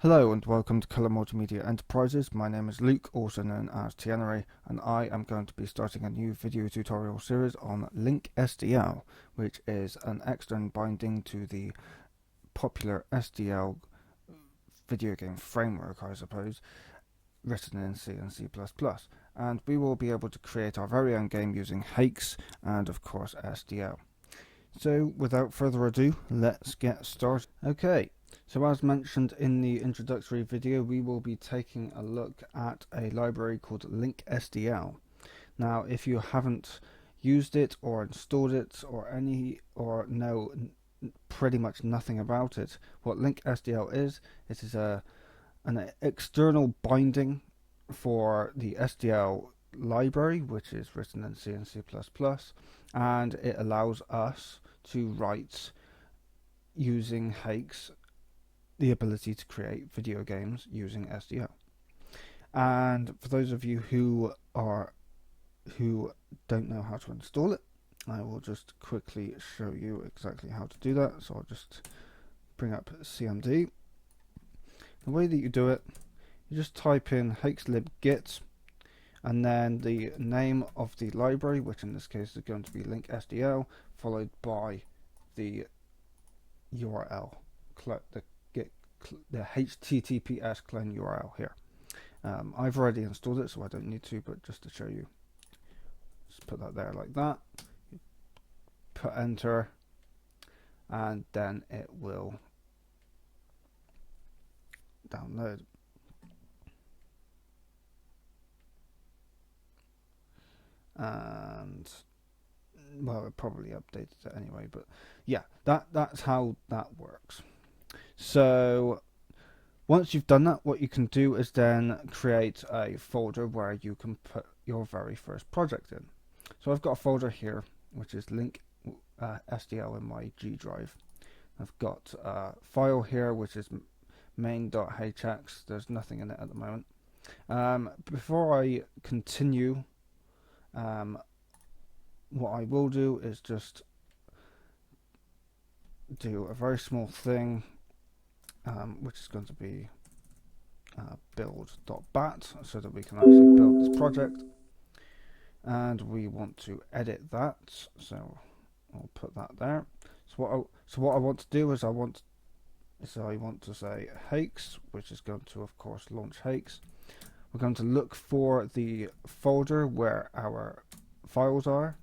Hello and welcome to Color Multimedia Enterprises. My name is Luke, also known as Tianere, and I am going to be starting a new video tutorial series on Linc SDL, which is an external binding to the popular SDL video game framework, I suppose, written in C and C++. And we will be able to create our very own game using Haxe and, of course, SDL. So, without further ado, let's get started. Okay. So as mentioned in the introductory video, we will be taking a look at a library called Linc SDL. Now, if you haven't used it or installed it or know pretty much nothing about it, what Linc SDL is, it is an external binding for the SDL library, which is written in C and C++, and it allows us to write using Haxe the ability to create video games using SDL. And for those of you who don't know how to install it, I will just quickly show you exactly how to do that. So I'll just bring up CMD. The way that you do it, you just type in haxelib-git and then the name of the library, which in this case is going to be Linc SDL, followed by the URL, the HTTPS clone URL here. I've already installed it, so I don't need to, but just to show you, just put that there like that, put enter, and then it will download. And well, it probably updated it anyway, but yeah, that's how that works. So once you've done that, what you can do is then create a folder where you can put your very first project in. So I've got a folder here which is Linc SDL in my G drive. I've got a file here which is main.hx. There's nothing in it at the moment. Before I continue, what I will do is just do a very small thing, which is going to be build.bat, so that we can actually build this project. And we want to edit that, so I'll put that there. So what I want to do is I want to say Haxe, which is going to, of course, launch Haxe. We're going to look for the folder where our files are.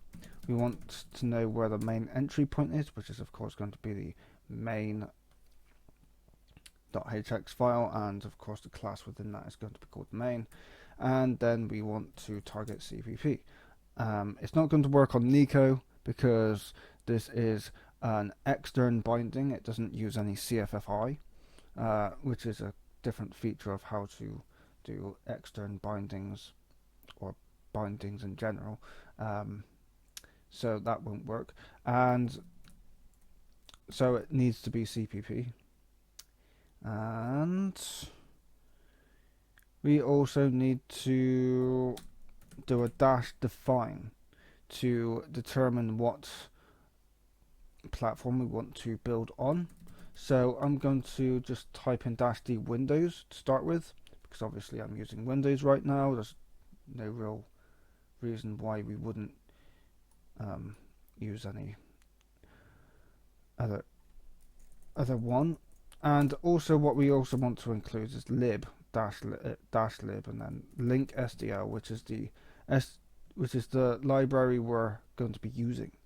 We want to know where the main entry point is, which is of course going to be the main.hx file, and of course the class within that is going to be called main. And then we want to target CPP. It's not going to work on Nico because this is an external binding. It doesn't use any CFFI, which is a different feature of how to do external bindings or bindings in general. So that won't work, and so it needs to be CPP. And we also need to do a -define to determine what platform we want to build on. So I'm going to just type in -d Windows to start with, because obviously I'm using Windows right now. There's no real reason why we wouldn't use any other one. And also what we also want to include is lib -lib and then Linc SDL, which is the library we're going to be using.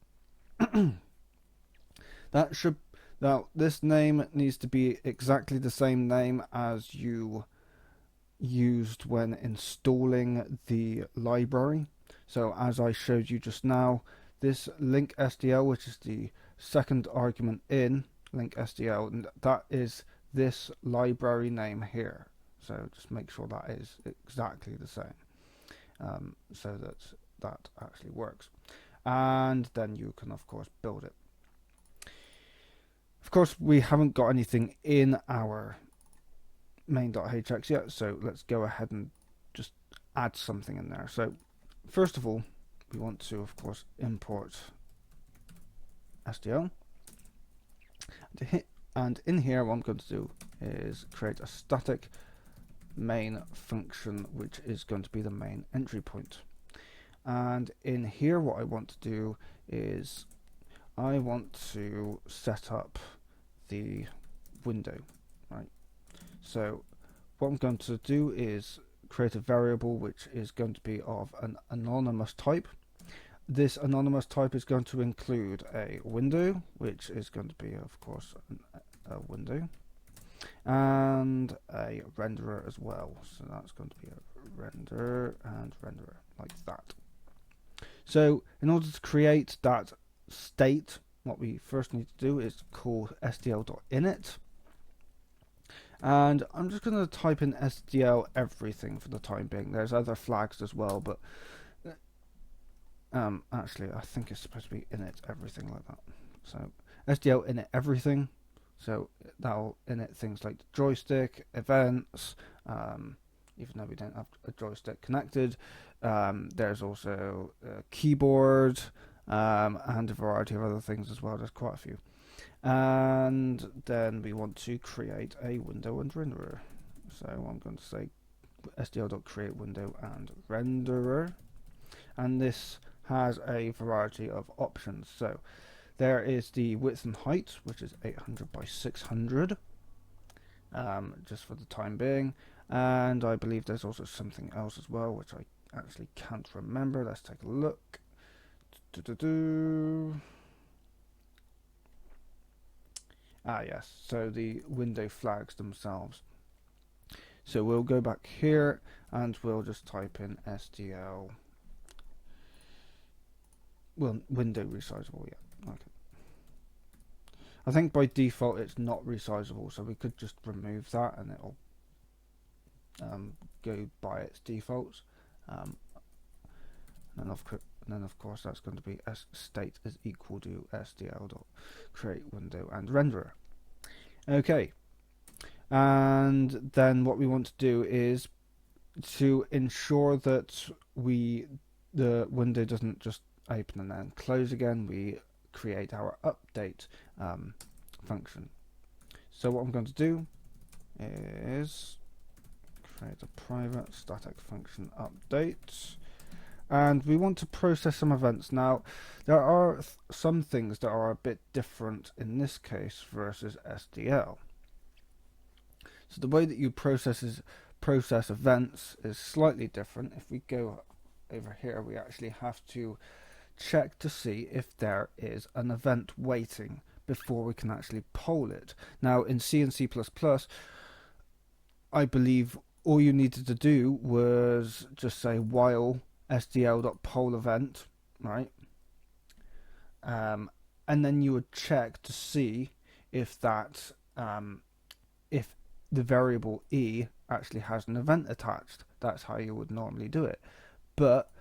Now this name needs to be exactly the same name as you used when installing the library. So as I showed you just now, this Linc SDL, which is the second argument in Linc SDL, and that is this library name here. So just make sure that is exactly the same, so that actually works. And then you can of course build it. Of course, we haven't got anything in our main.hx yet, so let's go ahead and just add something in there. So first of all, we want to of course import SDL. And in here, what I'm going to do is create a static main function, which is going to be the main entry point. And in here, what I want to do is I want to set up the window, right? So what I'm going to do is create a variable which is going to be of an anonymous type. This anonymous type is going to include a window, which is going to be, of course, a window, and a renderer as well. So that's going to be a render and renderer, like that. So in order to create that state, what we first need to do is call sdl.init. And I'm just going to type in SDL everything for the time being. There's other flags as well, but actually I think it's supposed to be init everything, like that. So SDL init everything. So that'll init things like the joystick, events, even though we don't have a joystick connected. There's also a keyboard and a variety of other things as well. There's quite a few. And then we want to create a window and renderer. So I'm going to say sdl.create window and renderer. And this has a variety of options. So there is the width and height, which is 800 by 600, just for the time being. And I believe there's also something else as well, which I actually can't remember. Let's take a look. Ah, yes, so the window flags themselves. So we'll go back here and we'll just type in SDL. Well, window resizable, yeah. Okay. I think by default it's not resizable, so we could just remove that and it'll go by its defaults. And then of course that's going to be state is equal to sdl.create window and renderer. Okay, and then what we want to do is to ensure that the window doesn't just open and then close again, we create our update function. So what I'm going to do is create a private static function update, and we want to process some events. Now there are some things that are a bit different in this case versus SDL. So the way that you process events is slightly different. If we go over here, we actually have to check to see if there is an event waiting before we can actually poll it. Now in C and C++, I believe all you needed to do was just say while sdl.poll event, right? And then you would check to see if that if the variable e actually has an event attached. That's how you would normally do it, but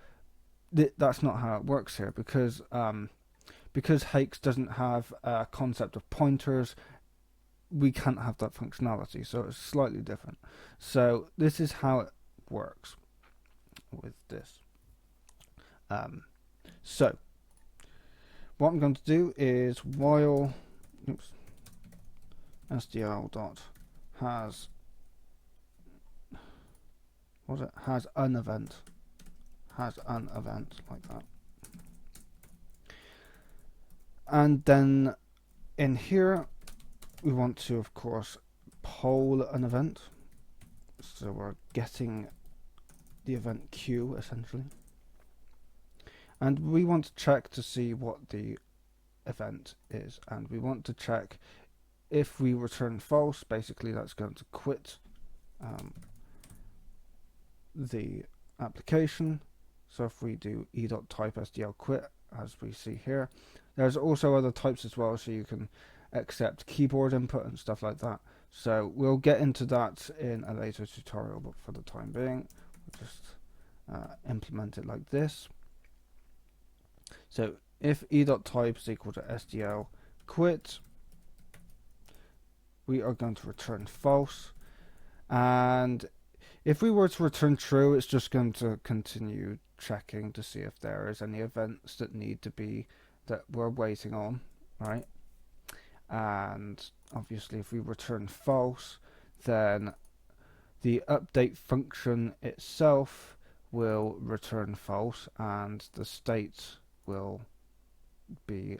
that's not how it works here, because Haxe doesn't have a concept of pointers. We can't have that functionality, so it's slightly different. So this is how it works with this. So what I'm going to do is while SDL dot has an event like that, and then in here we want to of course poll an event, so we're getting the event queue essentially, and we want to check to see what the event is, and we want to check if we return false, basically that's going to quit the application. So if we do e.type SDL quit, as we see here, there's also other types as well, so you can accept keyboard input and stuff like that. So we'll get into that in a later tutorial, but for the time being we'll just implement it like this. So if e.type is equal to SDL quit, we are going to return false, and if we were to return true, it's just going to continue checking to see if there is any events that we're waiting on, right? And obviously if we return false, then the update function itself will return false and the state will be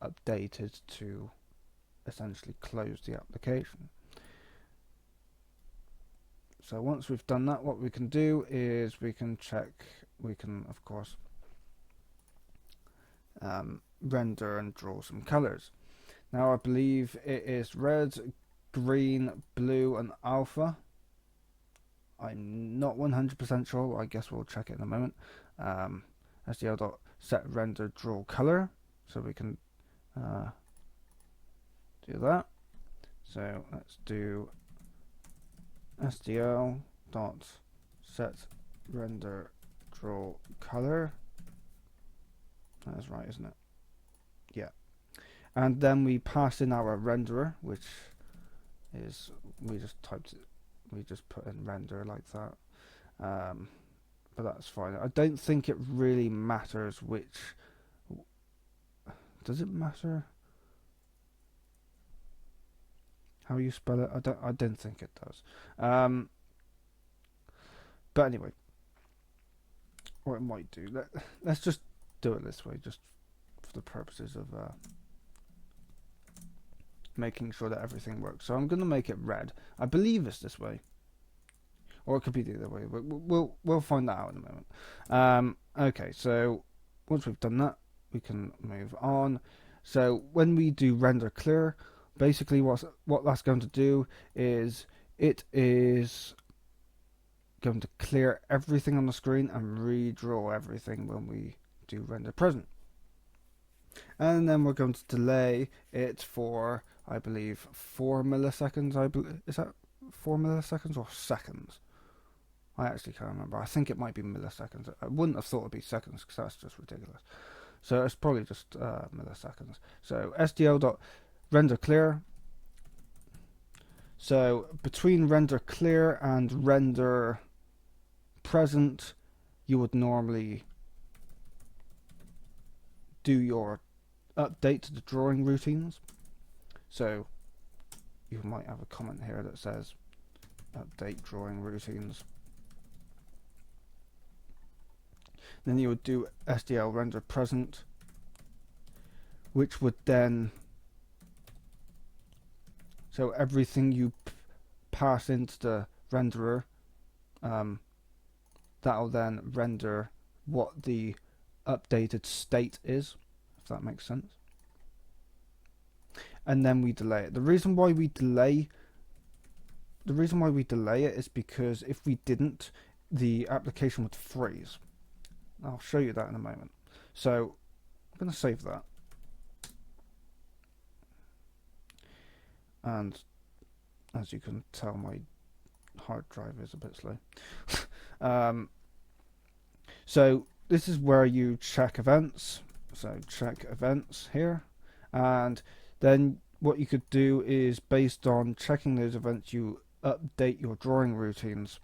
updated to essentially close the application. So once we've done that, what we can do is we can of course render and draw some colors. Now I believe it is red, green, blue and alpha. I'm not 100% sure, I guess we'll check it in a moment. SDL.set render draw color, so we can do that. So let's do SDL.set render draw color. That's right, isn't it? Yeah. And then we pass in our renderer, which is we just put in render like that. But that's fine. I don't think it really matters which. Does it matter how you spell it? I don't think it does. But anyway, what it might do. Let's just do it this way, just for the purposes of making sure that everything works. So I'm going to make it red. I believe it's this way, or it could be the other way. We'll find that out in a moment. Okay, so once we've done that, we can move on. So when we do render clear, basically what that's going to do is it is going to clear everything on the screen and redraw everything when we do render present. And then we're going to delay it for, I believe, 4 milliseconds. Is that 4 milliseconds or seconds? I actually can't remember. I think it might be milliseconds. I wouldn't have thought it'd be seconds because that's just ridiculous. So it's probably just milliseconds. So SDL.render clear. So between render clear and render present, you would normally do your update to the drawing routines. So you might have a comment here that says update drawing routines. Then you would do SDL render present, which would then, so everything you pass into the renderer, that'll then render what the updated state is, if that makes sense. And then we delay it. The reason why we delay it is because if we didn't, the application would freeze. I'll show you that in a moment. So I'm going to save that. And as you can tell, my hard drive is a bit slow. So this is where you check events. So check events here. And then what you could do is, based on checking those events, you update your drawing routines.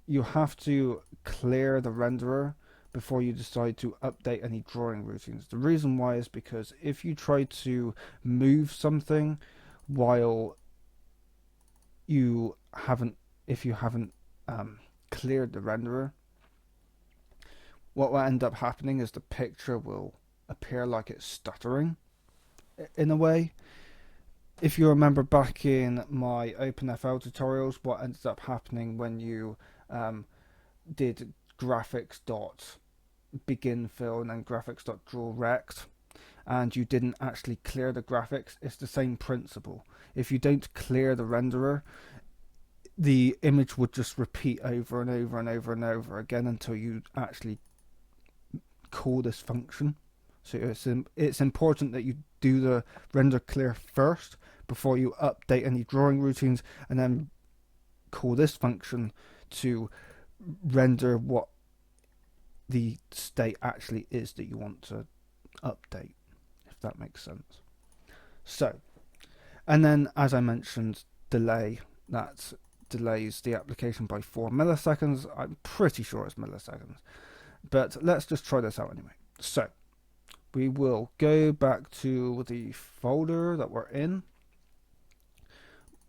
You have to clear the renderer before you decide to update any drawing routines. The reason why is because if you try to move something while if you haven't cleared the renderer, what will end up happening is the picture will appear like it's stuttering in a way. If you remember back in my OpenFL tutorials, what ended up happening when you did graphics.begin fill and then graphics.draw rect, and you didn't actually clear the graphics, it's the same principle. If you don't clear the renderer, the image would just repeat over and over and over and over again until you actually call this function. So it's important that you do the render clear first before you update any drawing routines, and then call this function to render what the state actually is that you want to update, if that makes sense. So, and then as I mentioned, delay, that delays the application by 4 milliseconds. I'm pretty sure it's milliseconds, but let's just try this out anyway. So we will go back to the folder that we're in,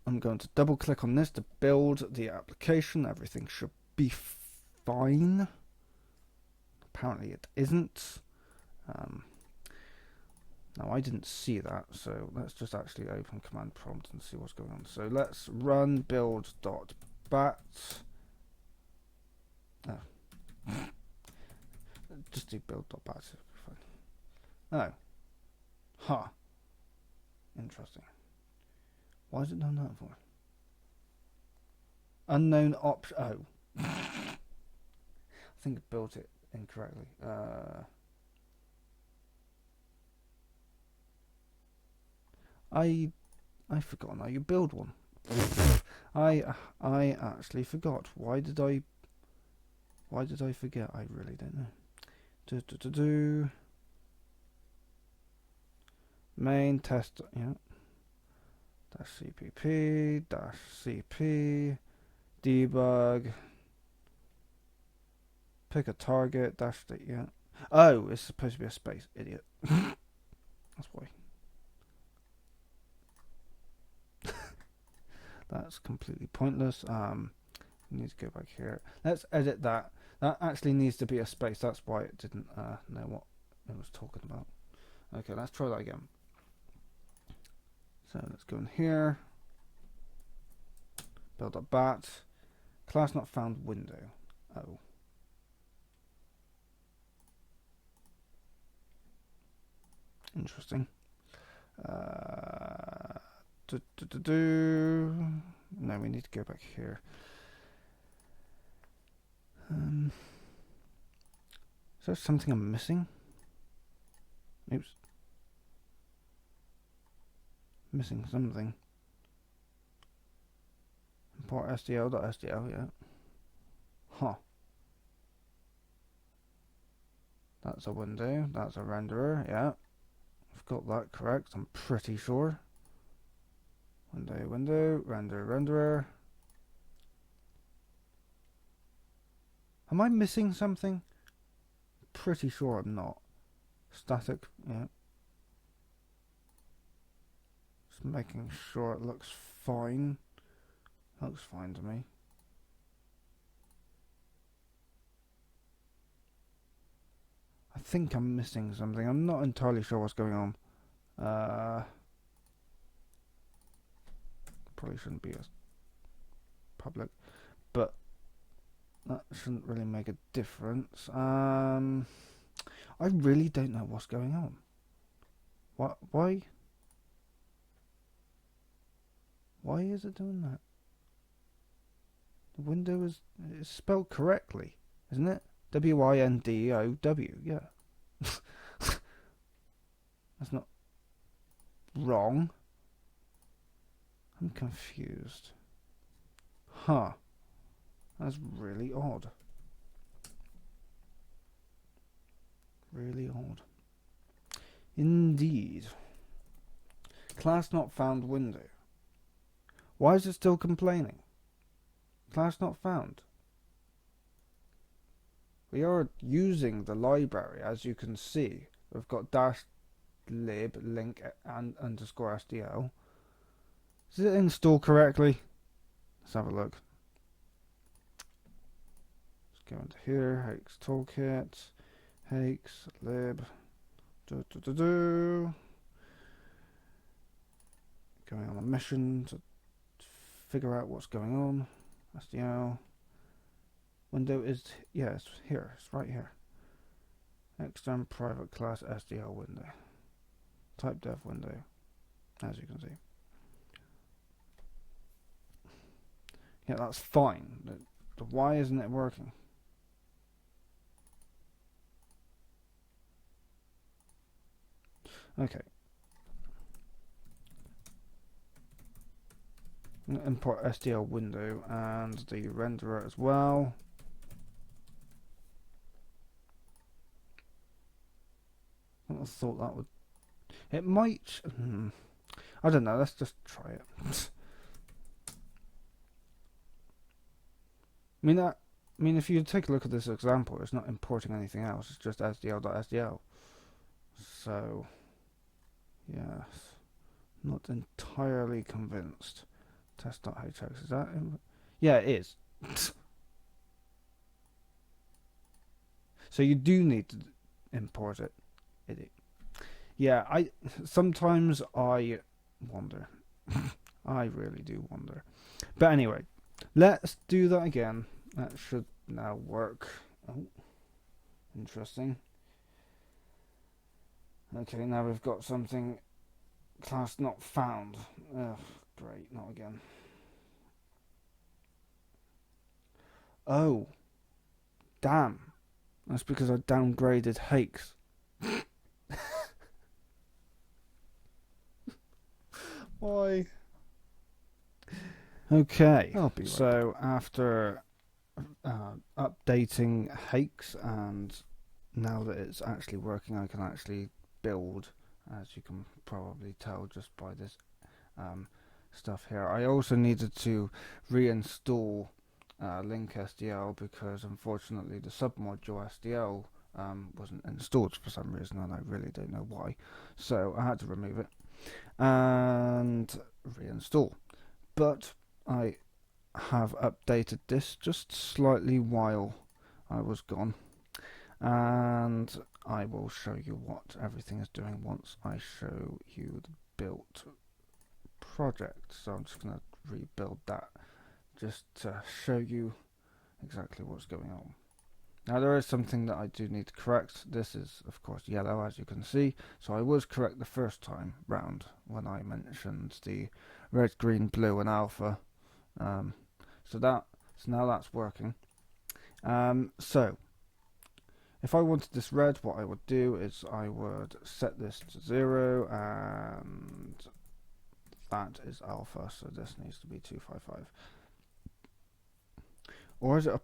I'm going to double click on this to build the application. Everything should be fine. Apparently it isn't. Now I didn't see that, so let's just actually open command prompt and see what's going on. So let's run build.bat. Oh. Just do build.bat. Oh. Huh. Interesting. Why has it done that for? Unknown option. Oh. I think I built it incorrectly. I forgot how you build one. I actually forgot. Why did I forget? I really don't know. Main test, yeah. -cpp -cp debug. Pick a target -d, yeah. Oh, it's supposed to be a space, idiot. That's why. That's completely pointless. Need to go back here. Let's edit that. That actually needs to be a space. That's why it didn't know what it was talking about. Okay, let's try that again. So let's go in here. Build a bat. Class not found window. Oh. Interesting. No, we need to go back here. Is there something I'm missing? Oops. Missing something. Import SDL.SDL, yeah. Huh. That's a window. That's a renderer, yeah. I've got that correct, I'm pretty sure. Window, renderer. Am I missing something? Pretty sure I'm not. Static, yeah. Just making sure it looks fine. Looks fine to me. I think I'm missing something. I'm not entirely sure what's going on. Probably shouldn't be as public, but that shouldn't really make a difference. I really don't know what's going on. Why? Why is it doing that? The window is spelled correctly, isn't it? W-I-N-D-O-W, yeah. That's not wrong. I'm confused. Huh. That's really odd. Really odd. Indeed. Class not found window. Why is it still complaining? Class not found. We are using the library, as you can see. We've got -lib linc and _SDL. Does it install correctly? Let's have a look. Let's go into here. Haxe toolkit. Haxe lib. Going on a mission to figure out what's going on. SDL. Window is, yeah, it's here. It's right here. External private class SDL window. Type dev window, as you can see. Yeah, that's fine. Why isn't it working? Okay. I'm going to import SDL window and the renderer as well. I thought that would... It might... I don't know, let's just try it. I mean, if you take a look at this example, it's not importing anything else. It's just SDL.SDL. So, yes, not entirely convinced. Test.hx, is that in? Yeah, it is. So you do need to import it. Yeah, sometimes I wonder. I really do wonder. But anyway, let's do that again. That should now work. Oh, interesting. Okay, now we've got something class not found. Ugh, great, not again. Oh, damn. That's because I downgraded Haxe. Why? Okay, so after updating Haxe, and now that it's actually working, I can actually build, as you can probably tell just by this stuff here. I also needed to reinstall Linc SDL because unfortunately the submodule SDL wasn't installed for some reason, and I really don't know why. So I had to remove it and reinstall. But I have updated this just slightly while I was gone, and I will show you what everything is doing once I show you the built project. So I'm just going to rebuild that just to show you exactly what's going on. Now there is something that I do need to correct. This is of course yellow, as you can see, so I was correct the first time round when I mentioned the red, green, blue and alpha. So now that's working. So if I wanted this red, what I would do is I would set this to 0, and that is alpha, so this needs to be 255. Or is it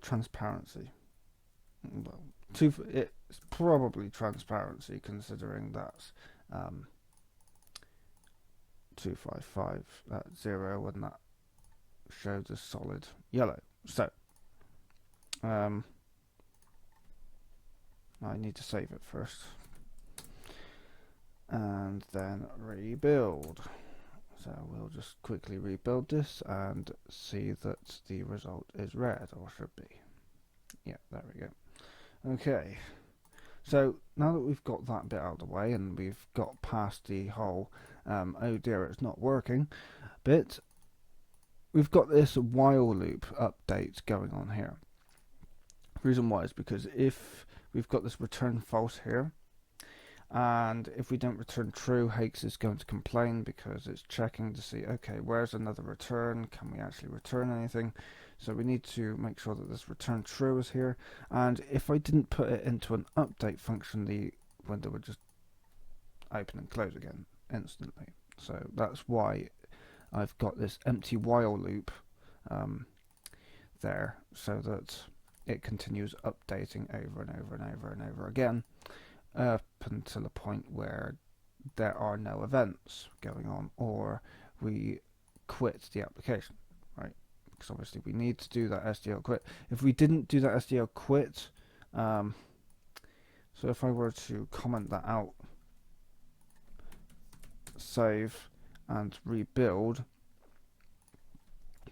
transparency? Well, it's probably transparency, considering that's 255 at 0, and that shows a solid yellow. So I need to save it first and then rebuild. So we'll just quickly rebuild this and see that the result is red, or should be. Yeah, there we go. Okay, so now that we've got that bit out of the way and we've got past the whole oh dear it's not working bit, we've got this while loop update going on here. The reason why is because if we've got this return false here, and if we don't return true, Haxe is going to complain because it's checking to see, okay, where's another return? Can we actually return anything? So we need to make sure that this return true is here. And if I didn't put it into an update function, the window would just open and close again instantly. So that's why I've got this empty while loop there, so that it continues updating over and over and over and over again, up until a point where there are no events going on, or we quit the application, right? Because obviously we need to do that SDL quit. If we didn't do that SDL quit, so if I were to comment that out, save and rebuild,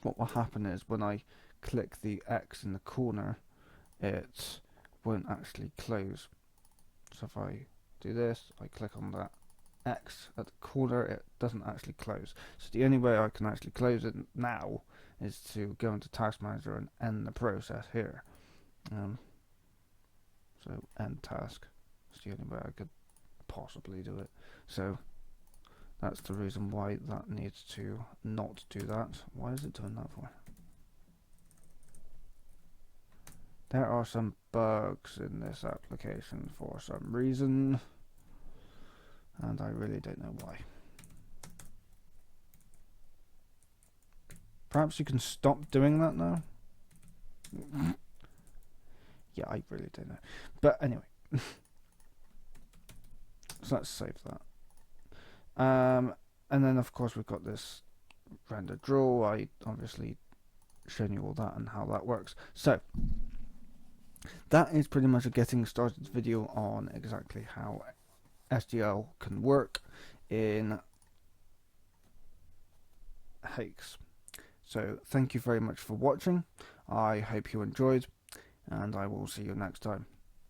what will happen is when I click the X in the corner, it won't actually close. So if I do this, I click on that X at the corner, it doesn't actually close. So the only way I can actually close it now is to go into Task Manager and end the process here. So end task. It's the only way I could possibly do it. So that's the reason why that needs to not do that. Why is it doing that for? There are some bugs in this application for some reason, and I really don't know why. Perhaps you can stop doing that now? Yeah, I really don't know. But anyway. So let's save that. And then of course we've got this render draw. I obviously shown you all that and how that works. So that is pretty much a getting started video on exactly how SDL can work in Haxe. So thank you very much for watching. I hope you enjoyed, and I will see you next time.